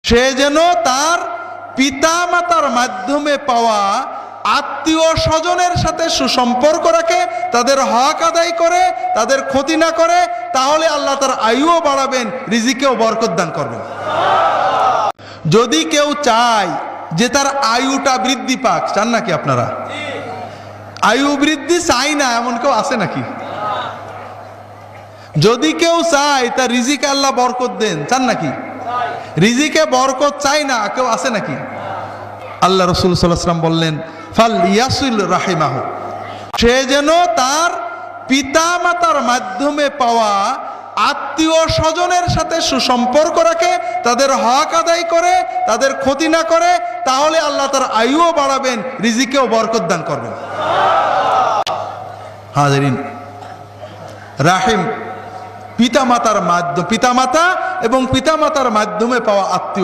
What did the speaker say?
সে যেন তার পিতা মাতার মাধ্যমে পাওয়া আত্মীয় স্বজনের সাথে সুসম্পর্ক রাখে, তাদের হক আদায় করে, তাদের ক্ষতি না করে, তাহলে আল্লাহ তার আয়ুও বাড়াবেন, রিজিকেও বরকত দান করবেন। যদি কেউ চায় যে তার আয়ুটা বৃদ্ধি পাক, চান নাকি আপনারা? আয়ু বৃদ্ধি চাই না এমন কেউ আছে নাকি? যদি কেউ চায় তার রিজিকে আল্লাহ বরকত দেন, চান নাকি? রিজিকে বরকত চাই না কেউ আছে নাকি? আল্লাহ রাসূল সাল্লাল্লাহু আলাইহি ওয়াসাল্লাম বললেন, ফাল ইয়াসিল রাহিমাহু, সে যেন তার পিতা মাতার মাধ্যমে পাওয়া আত্মীয় স্বজনের সাথে সুসম্পর্ক রাখে, তাদের হক আদায় করে, তাদের ক্ষতি না করে, তাহলে আল্লাহ তার আয়ুও বাড়াবেন, রিজিকেও বরকত দান করবেন। হাজিরিন, রাহিম পিতামাতার মাধ্যমে, পিতামাতা এবং পিতামাতার মাধ্যমে পাওয়া আত্মীয়